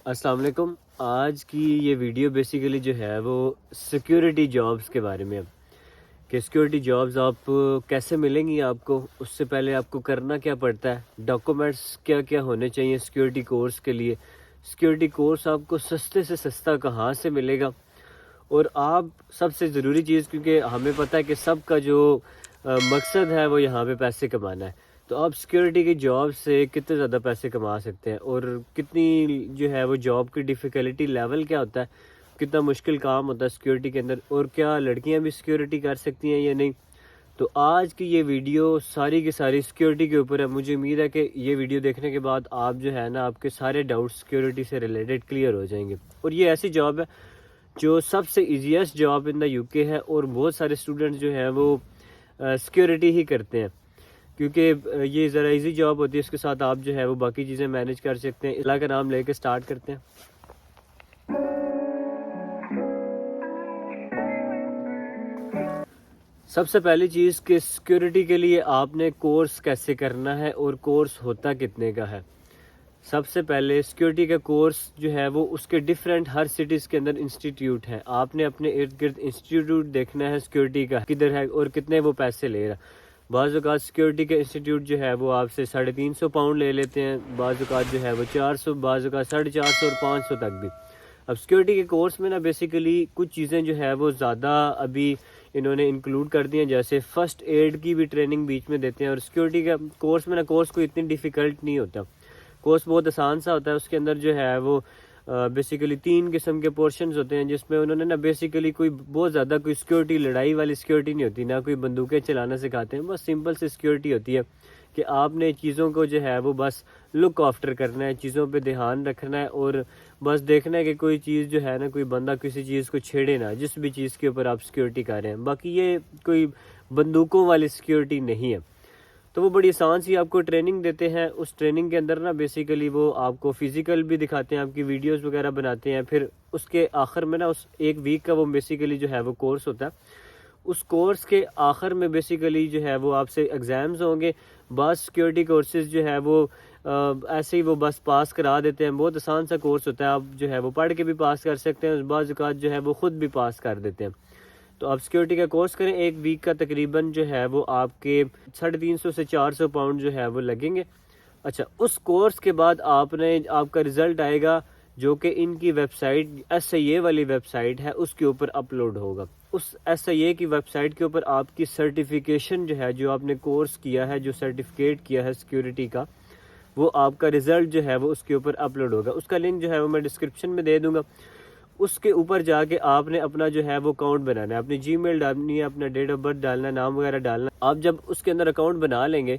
السلام علیکم. آج کی یہ ویڈیو بیسیکلی جو ہے وہ سیکیورٹی جابز کے بارے میں ہے کہ سیکیورٹی جابز آپ کیسے ملیں گی آپ کو. اس سے پہلے آپ کو کرنا کیا پڑتا ہے, ڈاکومنٹس کیا کیا ہونے چاہیے سیکیورٹی کورس کے لیے, سیکیورٹی کورس آپ کو سستے سے سستا کہاں سے ملے گا, اور آپ سب سے ضروری چیز, کیونکہ ہمیں پتہ ہے کہ سب کا جو مقصد ہے وہ یہاں پہ پیسے کمانا ہے, تو آپ سیکیورٹی کی جاب سے کتنے زیادہ پیسے کما سکتے ہیں, اور کتنی جو ہے وہ جاب کی ڈیفیکلٹی لیول کیا ہوتا ہے, کتنا مشکل کام ہوتا ہے سیکیورٹی کے اندر, اور کیا لڑکیاں بھی سیکیورٹی کر سکتی ہیں یا نہیں. تو آج کی یہ ویڈیو ساری کی ساری سیکیورٹی کے اوپر ہے. مجھے امید ہے کہ یہ ویڈیو دیکھنے کے بعد آپ جو ہے نا, آپ کے سارے ڈاؤٹ سیکیورٹی سے ریلیٹڈ کلیئر ہو جائیں گے. اور یہ ایسی جاب ہے جو سب سے easiest job in the you کے ہے, اور بہت سارے اسٹوڈنٹس جو ہیں وہ سیکیورٹی ہی کرتے ہیں, کیونکہ یہ ذرا ایزی جاب ہوتی ہے. اس کے ساتھ آپ جو ہے وہ باقی چیزیں مینیج کر سکتے ہیں. اللہ کا نام لے کے سٹارٹ کرتے ہیں. سب سے پہلی چیز کہ سیکیورٹی کے لیے آپ نے کورس کیسے کرنا ہے اور کورس ہوتا کتنے کا ہے. سب سے پہلے سیکیورٹی کا کورس جو ہے وہ اس کے ڈیفرنٹ ہر سٹیز کے اندر انسٹیٹیوٹ ہیں. آپ نے اپنے ارد گرد انسٹیٹیوٹ دیکھنا ہے سیکیورٹی کا کدھر ہے اور کتنے وہ پیسے لے رہا. بعض اوقات سیکیورٹی کا انسٹیٹیوٹ جو ہے وہ آپ سے 350 پاؤنڈ لے لیتے ہیں, بعض اوقات جو ہے وہ 400, بعض اوقات 450 اور 500 تک بھی. اب سیکیورٹی کے کورس میں نا بیسیکلی کچھ چیزیں جو ہے وہ زیادہ ابھی انہوں نے انکلوڈ کر دی ہیں, جیسے فرسٹ ایڈ کی بھی ٹریننگ بیچ میں دیتے ہیں. اور سیکیورٹی کا کورس میں نا, کورس کوئی اتنی ڈیفیکلٹ نہیں ہوتا, کورس بہت آسان سا ہوتا ہے. اس کے اندر جو ہے وہ بیسیکلی 3 قسم کے پورشنز ہوتے ہیں, جس میں انہوں نے نا بیسیکلی کوئی بہت زیادہ کوئی سیکیورٹی لڑائی والی سیکیورٹی نہیں ہوتی, نہ کوئی بندوقیں چلانا سکھاتے ہیں. بس سمپل سی سیکیورٹی ہوتی ہے کہ آپ نے چیزوں کو جو ہے وہ بس لک آفٹر کرنا ہے, چیزوں پہ دھیان رکھنا ہے, اور بس دیکھنا ہے کہ کوئی چیز جو ہے نا, کوئی بندہ کسی چیز کو چھیڑے نہ, جس بھی چیز کے اوپر آپ سیکیورٹی کر رہے ہیں. باقی یہ کوئی بندوقوں والی سیکیورٹی نہیں ہے. تو وہ بڑی آسان سی آپ کو ٹریننگ دیتے ہیں. اس ٹریننگ کے اندر نا بیسیکلی وہ آپ کو فزیکل بھی دکھاتے ہیں, آپ کی ویڈیوز وغیرہ بناتے ہیں. پھر اس کے آخر میں نا, اس ایک ویک کا وہ بیسیکلی جو ہے وہ کورس ہوتا ہے. اس کورس کے آخر میں بیسیکلی جو ہے وہ آپ سے ایگزامز ہوں گے. بعض سیکیورٹی کورسز جو ہے وہ ایسے ہی وہ بس پاس کرا دیتے ہیں. بہت آسان سا کورس ہوتا ہے, آپ جو ہے وہ پڑھ کے بھی پاس کر سکتے ہیں, بعض اوقات جو ہے وہ خود بھی پاس کر دیتے ہیں. تو آپ سیکیورٹی کا کورس کریں, ایک ویک کا تقریباً جو ہے وہ آپ کے 350 سے 400 پاؤنڈ جو ہے وہ لگیں گے. اچھا, اس کورس کے بعد آپ کا رزلٹ آئے گا, جو کہ ان کی ویب سائٹ SIA والی ویب سائٹ ہے اس کے اوپر اپلوڈ ہوگا. اس SIA کی ویب سائٹ کے اوپر آپ کی سرٹیفیکیشن جو ہے, جو آپ نے کورس کیا ہے, جو سرٹیفکیٹ کیا ہے سیکیورٹی کا, وہ آپ کا رزلٹ جو ہے وہ اس کے اوپر اپلوڈ ہوگا. اس کا لنک جو ہے وہ میں ڈسکرپشن میں دے دوں گا. اس کے اوپر جا کے آپ نے اپنا جو ہے وہ اکاؤنٹ بنانا ہے, اپنی جی میل ڈالنی ہے, اپنا ڈیٹ آف برتھ ڈالنا ہے, نام وغیرہ ڈالنا ہے. آپ جب اس کے اندر اکاؤنٹ بنا لیں گے,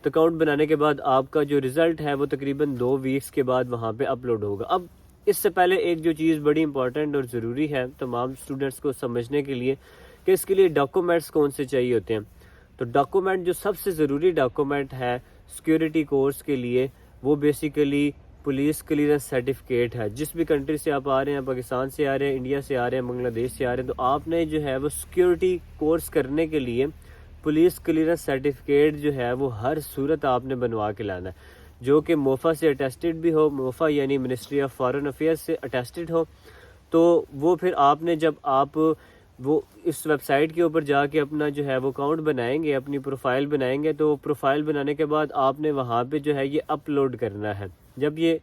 تو اکاؤنٹ بنانے کے بعد آپ کا جو رزلٹ ہے وہ تقریباً 2 ویکس کے بعد وہاں پہ اپلوڈ ہوگا. اب اس سے پہلے ایک جو چیز بڑی امپورٹنٹ اور ضروری ہے تمام اسٹوڈنٹس کو سمجھنے کے لیے, کہ اس کے لیے ڈاکومنٹس کون سے چاہیے ہوتے ہیں. تو ڈاکومنٹ جو سب سے ضروری ڈاکومنٹ ہے سیکیورٹی کورس کے لیے, وہ بیسیکلی پولیس کلیئرنس سرٹیفکیٹ ہے. جس بھی کنٹری سے آپ آ رہے ہیں, پاکستان سے آ رہے ہیں, انڈیا سے آ رہے ہیں, بنگلہ دیش سے آ رہے ہیں, تو آپ نے جو ہے وہ سیکیورٹی کورس کرنے کے لیے پولیس کلیئرنس سرٹیفکیٹ جو ہے وہ ہر صورت آپ نے بنوا کے لانا ہے, جو کہ موفا سے اٹیسٹڈ بھی ہو. موفا یعنی منسٹری آف فارن افیئرس سے اٹیسٹڈ ہو. تو وہ پھر آپ نے جب آپ وہ اس ویب سائٹ کے اوپر جا کے اپنا جو ہے وہ اکاؤنٹ بنائیں گے, اپنی پروفائل بنائیں گے, تو پروفائل بنانے کے بعد آپ نے وہاں پہ جو ہے یہ اپلوڈ کرنا ہے. جب یہ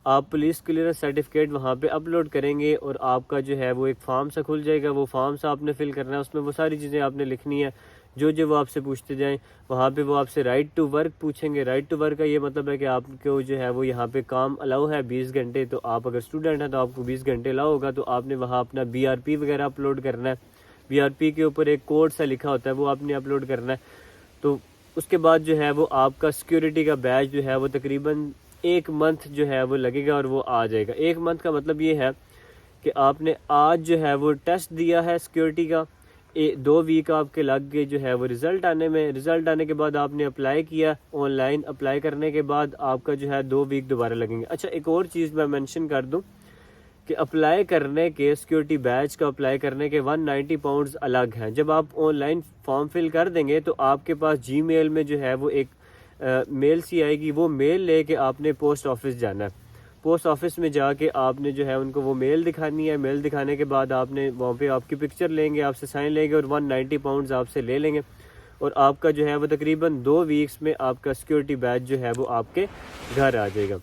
آپ پولیس کلیئرنس سرٹیفکیٹ وہاں پہ اپلوڈ کریں گے, اور آپ کا جو ہے وہ ایک فارم سا کھل جائے گا, وہ فارم سا آپ نے فل کرنا ہے. اس میں وہ ساری چیزیں آپ نے لکھنی ہے جو وہ آپ سے پوچھتے جائیں. وہاں پہ وہ آپ سے رائٹ ٹو ورک پوچھیں گے. رائٹ ٹو ورک کا یہ مطلب ہے کہ آپ کو جو ہے وہ یہاں پہ کام الاؤ ہے 20 گھنٹے. تو آپ اگر اسٹوڈنٹ ہیں تو آپ کو 20 گھنٹے الاؤ ہوگا, تو آپ نے وہاں اپنا BRP وغیرہ اپلوڈ کرنا ہے. BRP کے اوپر ایک کوڈ سا لکھا ہوتا ہے, وہ آپ نے اپلوڈ کرنا ہے. تو اس کے بعد جو ہے وہ آپ کا سیکیورٹی کا بیچ جو ہے وہ تقریباً 1 منتھ جو ہے وہ لگے گا, اور وہ آ جائے گا. 1 منتھ کا مطلب یہ ہے کہ آپ نے آج جو ہے وہ ٹیسٹ دیا ہے سیکیورٹی کا, 2 ویک آپ کے لگ گئے جو ہے وہ رزلٹ آنے میں. رزلٹ آنے کے بعد آپ نے اپلائی کیا آن لائن, اپلائی کرنے کے بعد آپ کا جو ہے 2 ویک دوبارہ لگیں گے. اچھا, ایک اور چیز میں مینشن کر دوں کہ اپلائی کرنے کے سیکیورٹی بیچ کا اپلائی کرنے کے 190 پاؤنڈز الگ ہیں. جب آپ آن لائن فارم فل کر دیں گے, تو آپ کے پاس جی میل میں جو ہے وہ ایک میل سی آئے گی. وہ میل لے کے آپ نے پوسٹ آفس جانا ہے. پوسٹ آفس میں جا کے آپ نے جو ہے ان کو وہ میل دکھانی ہے. میل دکھانے کے بعد آپ نے وہاں پہ آپ کی پکچر لیں گے, آپ سے سائن لیں گے اور 190 پاؤنڈز آپ سے لے لیں گے, اور آپ کا جو ہے وہ تقریباً 2 ویکس میں آپ کا سیکورٹی بیج جو ہے وہ آپ کے گھر آ جائے گا.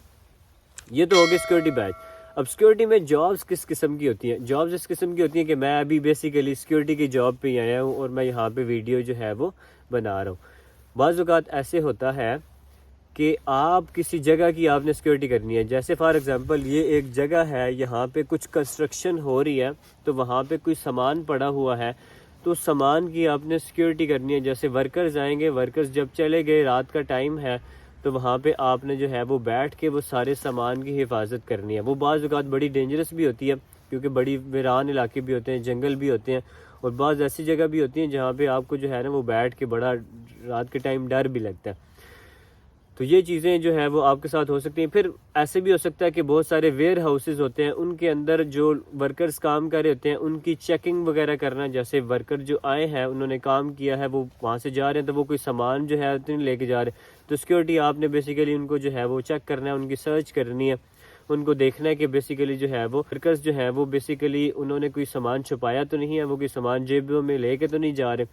یہ تو ہوگی سیکورٹی بیج. اب سیکورٹی میں جابس کس قسم کی ہوتی ہیں؟ جابس اس قسم کی ہوتی ہیں کہ میں ابھی بیسیکلی سیکورٹی کی جاب پہ آیا ہوں اور میں یہاں پہ ویڈیو جو ہے وہ بنا رہا ہوں. بعض اوقات ایسے ہوتا ہے کہ آپ کسی جگہ کی آپ نے سیکورٹی کرنی ہے, جیسے فار ایگزامپل یہ ایک جگہ ہے, یہاں پہ کچھ کنسٹرکشن ہو رہی ہے, تو وہاں پہ کوئی سامان پڑا ہوا ہے, تو سامان کی آپ نے سیکورٹی کرنی ہے. جیسے ورکرز آئیں گے, ورکرز جب چلے گئے, رات کا ٹائم ہے, تو وہاں پہ آپ نے جو ہے وہ بیٹھ کے وہ سارے سامان کی حفاظت کرنی ہے. وہ بعض اوقات بڑی ڈینجرس بھی ہوتی ہے کیونکہ بڑی ویران علاقے بھی ہوتے ہیں, جنگل بھی ہوتے ہیں, اور بعض ایسی جگہ بھی ہوتی ہیں جہاں پہ آپ کو جو ہے نا وہ بیٹھ کے بڑا رات کے ٹائم ڈر بھی لگتا ہے. تو یہ چیزیں جو ہے وہ آپ کے ساتھ ہو سکتی ہیں. پھر ایسے بھی ہو سکتا ہے کہ بہت سارے ویئر ہاؤسز ہوتے ہیں, ان کے اندر جو ورکرز کام کر رہے ہوتے ہیں ان کی چیکنگ وغیرہ کرنا. جیسے ورکر جو آئے ہیں, انہوں نے کام کیا ہے, وہ وہاں سے جا رہے ہیں, تو وہ کوئی سامان جو ہے تو نہیں لے کے جا رہے, تو سیکورٹی آپ نے بیسیکلی ان کو جو ہے وہ چیک کرنا ہے, ان کی سرچ کرنی ہے, ان کو دیکھنا ہے کہ بیسیکلی جو ہے وہ ورکرز جو ہے وہ بیسیکلی انہوں نے کوئی سامان چھپایا تو نہیں ہے, وہ کوئی سامان جیبوں میں لے کے تو نہیں جا رہے.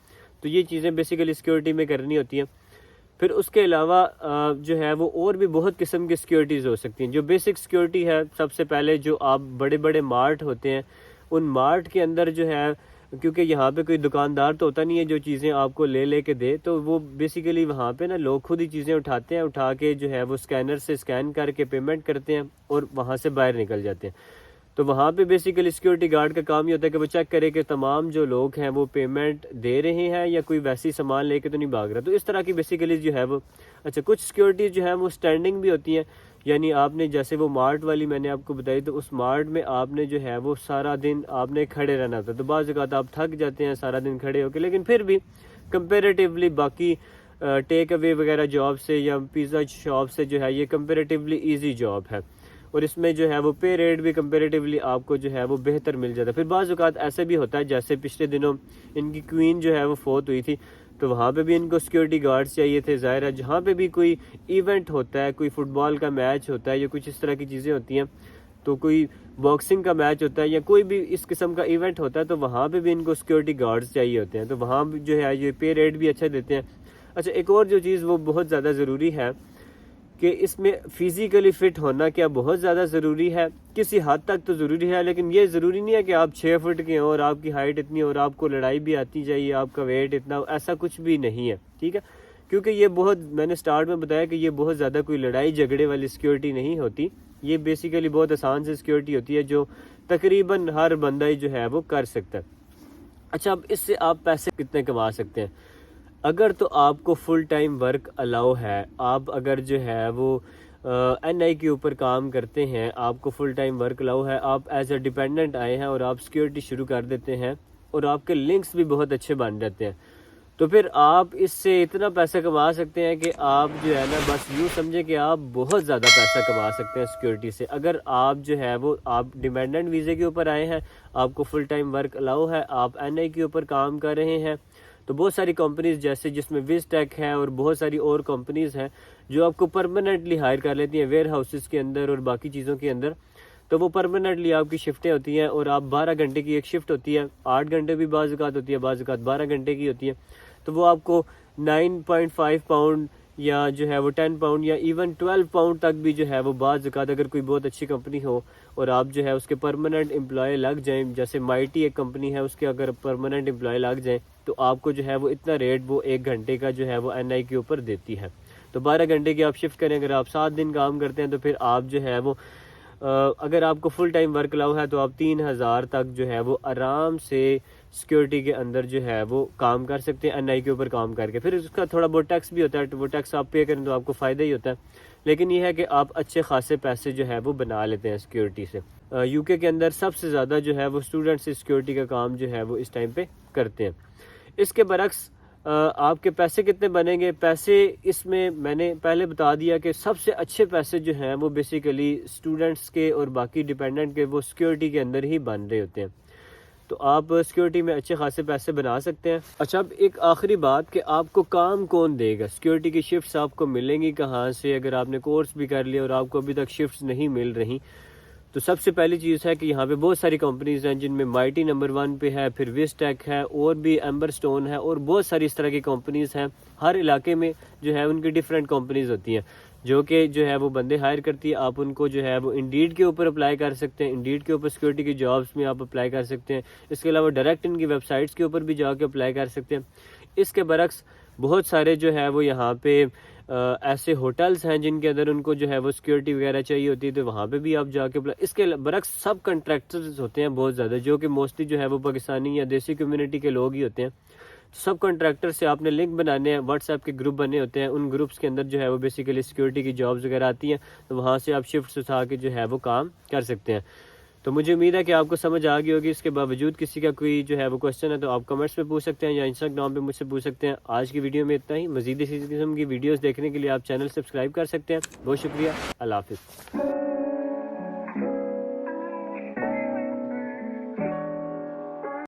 تو یہ چیزیں بیسیکلی سیکورٹی میں کرنی ہوتی ہیں. پھر اس کے علاوہ جو ہے وہ اور بھی بہت قسم کی سیکورٹیز ہو سکتی ہیں. جو بیسک سیکورٹی ہے, سب سے پہلے جو آپ بڑے بڑے مارٹ ہوتے ہیں, ان مارٹ کے اندر جو ہے, کیونکہ یہاں پہ کوئی دکاندار تو ہوتا نہیں ہے جو چیزیں آپ کو لے کے دے, تو وہ بیسیکلی وہاں پہ نا لوگ خود ہی چیزیں اٹھاتے ہیں, اٹھا کے جو ہے وہ اسکینر سے اسکین کر کے پیمنٹ کرتے ہیں اور وہاں سے باہر نکل جاتے ہیں. تو وہاں پہ بیسیکلی سیکورٹی گارڈ کا کام یہ ہوتا ہے کہ وہ چیک کرے کہ تمام جو لوگ ہیں وہ پیمنٹ دے رہے ہیں یا کوئی ویسی سامان لے کے تو نہیں بھاگ رہا. تو اس طرح کی بیسیکلی جو ہے وہ اچھا کچھ سیکورٹی جو ہے وہ اسٹینڈنگ بھی ہوتی ہیں, یعنی آپ نے جیسے وہ مارٹ والی میں نے آپ کو بتائی, تو اس مارٹ میں آپ نے جو ہے وہ سارا دن آپ نے کھڑے رہنا ہوتا ہے. تو بعض اوقات آپ تھک جاتے ہیں سارا دن کھڑے ہو کے, لیکن پھر بھی کمپیریٹیولی باقی ٹیک اوے وغیرہ جاب سے یا پیزا شاپ سے جو ہے یہ کمپیریٹیولی ایزی جاب ہے, اور اس میں جو ہے وہ پے ریٹ بھی کمپیریٹیولی آپ کو جو ہے وہ بہتر مل جاتا ہے. پھر بعض اوقات ایسا بھی ہوتا ہے جیسے پچھلے دنوں ان کی کوئین جو ہے وہ فوت ہوئی تھی, تو وہاں پہ بھی ان کو سیکورٹی گارڈز چاہیے تھے. ظاہر ہے جہاں پہ بھی کوئی ایونٹ ہوتا ہے, کوئی فٹ بال کا میچ ہوتا ہے یا کچھ اس طرح کی چیزیں ہوتی ہیں, تو کوئی باکسنگ کا میچ ہوتا ہے یا کوئی بھی اس قسم کا ایونٹ ہوتا ہے, تو وہاں پہ بھی ان کو سیکورٹی گارڈز چاہیے ہوتے ہیں. تو وہاں جو ہے یہ پے ریٹ بھی اچھا دیتے ہیں. اچھا ایک اور جو چیز وہ بہت زیادہ ضروری ہے کہ اس میں فزیکلی فٹ ہونا کیا بہت زیادہ ضروری ہے. کسی حد تک تو ضروری ہے, لیکن یہ ضروری نہیں ہے کہ آپ 6 فٹ کے ہوں اور آپ کی ہائٹ اتنی اور آپ کو لڑائی بھی آتی چاہیے, آپ کا ویٹ اتنا, ایسا کچھ بھی نہیں ہے, ٹھیک ہے. کیونکہ یہ بہت, میں نے سٹارٹ میں بتایا کہ یہ بہت زیادہ کوئی لڑائی جھگڑے والی سیکورٹی نہیں ہوتی. یہ بیسیکلی بہت آسان سے سیکورٹی ہوتی ہے جو تقریباً ہر بندہ ہی جو ہے وہ کر سکتا ہے. اچھا اب اس سے آپ پیسے کتنے کما سکتے ہیں؟ اگر تو آپ کو فل ٹائم ورک الاؤ ہے, آپ اگر جو ہے وہ این آئی کے اوپر کام کرتے ہیں, آپ کو فل ٹائم ورک الاؤ ہے, آپ ایز اے ڈیپینڈنٹ آئے ہیں اور آپ سیکورٹی شروع کر دیتے ہیں اور آپ کے لنکس بھی بہت اچھے بن جاتے ہیں, تو پھر آپ اس سے اتنا پیسہ کما سکتے ہیں کہ آپ جو ہے نا بس یوں سمجھیں کہ آپ بہت زیادہ پیسہ کما سکتے ہیں سیکورٹی سے. اگر آپ جو ہے وہ آپ ڈیپینڈنٹ ویزے کے اوپر آئے ہیں, آپ کو فل ٹائم ورک الاؤ ہے, آپ این آئی کے اوپر کام کر رہے ہیں, تو بہت ساری کمپنیز جیسے جس میں وز ٹیک ہے اور بہت ساری اور کمپنیز ہیں جو آپ کو پرماننٹلی ہائر کر لیتی ہیں ویئر ہاؤسز کے اندر اور باقی چیزوں کے اندر. تو وہ پرماننٹلی آپ کی شفٹیں ہوتی ہیں اور آپ 12 گھنٹے کی ایک شفٹ ہوتی ہے, 8 گھنٹے بھی بعض اوقات ہوتی ہے, بعض اوقات 12 گھنٹے کی ہوتی ہے. تو وہ آپ کو 9.5 پاؤنڈ یا جو ہے وہ 10 پاؤنڈ یا ایون 12 پاؤنڈ تک بھی جو ہے وہ بعض اوقات, اگر کوئی بہت اچھی کمپنی ہو اور آپ جو ہے اس کے پرماننٹ امپلائی لگ جائیں, جیسے مائٹی ایک کمپنی ہے, اس کے اگر پرماننٹ امپلائی لگ جائیں تو آپ کو جو ہے وہ اتنا ریٹ وہ 1 گھنٹے کا جو ہے وہ این آئی کے اوپر دیتی ہے. تو 12 گھنٹے کی آپ شفٹ کریں, اگر آپ 7 دن کام کرتے ہیں تو پھر آپ جو ہے وہ اگر آپ کو فل ٹائم ورک الاؤ ہے تو آپ 3000 تک جو ہے وہ آرام سے سیکورٹی کے اندر جو ہے وہ کام کر سکتے ہیں این آئی کے اوپر کام کر کے. پھر اس کا تھوڑا بہت ٹیکس بھی ہوتا ہے, وہ ٹیکس آپ پے کریں تو آپ کو فائدہ ہی ہوتا ہے, لیکن یہ ہے کہ آپ اچھے خاصے پیسے جو ہے وہ بنا لیتے ہیں سیکورٹی سے. یو کے اندر سب سے زیادہ جو ہے وہ اسٹوڈنٹ سے سیکورٹی کا کام جو ہے وہ اس ٹائم پہ کرتے ہیں. اس کے برعکس آپ کے پیسے کتنے بنیں گے؟ پیسے اس میں نے پہلے بتا دیا کہ سب سے اچھے پیسے جو ہیں وہ بیسیکلی اسٹوڈنٹس کے اور باقی ڈیپینڈنٹ کے وہ سیکورٹی کے اندر ہی بن رہے ہوتے ہیں. تو آپ سیکیورٹی میں اچھے خاصے پیسے بنا سکتے ہیں. اچھا، اب ایک آخری بات کہ آپ کو کام کون دے گا، سیکیورٹی کی شفٹس آپ کو ملیں گی کہاں سے؟ اگر آپ نے کورس بھی کر لیا اور آپ کو ابھی تک شفٹس نہیں مل رہی، تو سب سے پہلی چیز ہے کہ یہاں پہ بہت ساری کمپنیز ہیں جن میں مائٹی نمبر 1 پہ ہے، پھر وسٹیک ہے، اور بھی ایمبر سٹون ہے، اور بہت ساری اس طرح کی کمپنیز ہیں. ہر علاقے میں جو ہے ان کی ڈیفرنٹ کمپنیز ہوتی ہیں جو کہ جو ہے وہ بندے ہائر کرتی ہے. آپ ان کو جو ہے وہ انڈیڈ کے اوپر اپلائی کر سکتے ہیں، انڈیڈ کے اوپر سیکیورٹی کی جابس میں آپ اپلائی کر سکتے ہیں. اس کے علاوہ ڈائریکٹ ان کی ویب سائٹس کے اوپر بھی جا کے اپلائی کر سکتے ہیں. اس کے برعکس بہت سارے جو ہے وہ یہاں پہ ایسے ہوٹلز ہیں جن کے اندر ان کو جو ہے وہ سیکیورٹی وغیرہ چاہیے ہوتی ہے، تو وہاں پہ بھی آپ جا کے اس کے برعکس سب کنٹریکٹرز ہوتے ہیں بہت زیادہ، جو کہ موسٹلی جو ہے وہ پاکستانی یا دیسی کمیونٹی کے لوگ ہی ہوتے ہیں. سب کنٹریکٹر سے آپ نے لنک بنانے ہیں، واٹس ایپ کے گروپ بنے ہوتے ہیں، ان گروپس کے اندر جو ہے وہ بیسیکلی سیکیورٹی کی جابز وغیرہ آتی ہیں، تو وہاں سے آپ شفٹس اٹھا کے جو ہے وہ کام کر سکتے ہیں. تو مجھے امید ہے کہ آپ کو سمجھ آ گئی ہوگی. اس کے باوجود کسی کا کوئی جو ہے وہ کوشچن ہے تو آپ کمنٹس پہ پوچھ سکتے ہیں یا انسٹاگرام پہ مجھ سے پوچھ سکتے ہیں. آج کی ویڈیو میں اتنا ہی. مزید اسی قسم کی ویڈیوز دیکھنے کے لیے آپ چینل سبسکرائب کر سکتے ہیں. بہت شکریہ. اللہ حافظ.